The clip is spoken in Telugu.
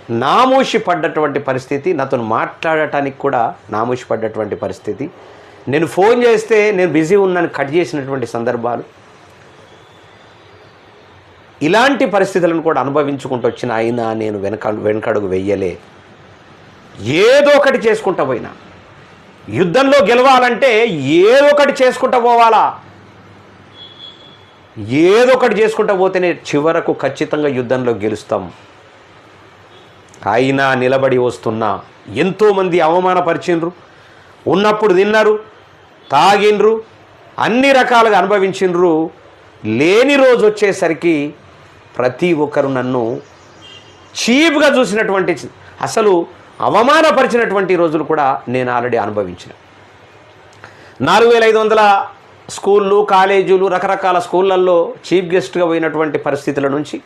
నామూషి పడ్డటువంటి పరిస్థితి, నాతో మాట్లాడటానికి కూడా నామూషి పడ్డటువంటి పరిస్థితి. నేను ఫోన్ చేస్తే నేను బిజీ ఉన్నాను కట్ చేసినటువంటి సందర్భాలు. ఇలాంటి పరిస్థితులను కూడా అనుభవించుకుంటూ వచ్చిన అయినా నేను వెనకడుగు వెయ్యలే. ఏదో ఒకటి చేసుకుంటూ పోయినా. యుద్ధంలో గెలవాలంటే ఏదో ఒకటి చేసుకుంటూ పోవాలా. ఏదో ఒకటి చేసుకుంటూ పోతేనే చివరకు ఖచ్చితంగా యుద్ధంలో గెలుస్తాం. అయినా నిలబడి వస్తున్నా. ఎంతోమంది అవమానపరిచిండ్రు, ఉన్నప్పుడు తిన్నారు, తాగిండ్రు, అన్ని రకాలుగా అనుభవించిండ్రు. లేని రోజు వచ్చేసరికి ప్రతి ఒక్కరు నన్ను చీప్గా చూసినటువంటి, అసలు అవమానపరిచినటువంటి రోజులు కూడా నేను ఆల్రెడీ అనుభవించిన. 4500 స్కూళ్ళు, కాలేజీలు, రకరకాల స్కూళ్ళల్లో చీఫ్ గెస్ట్గా పోయినటువంటి పరిస్థితుల నుంచి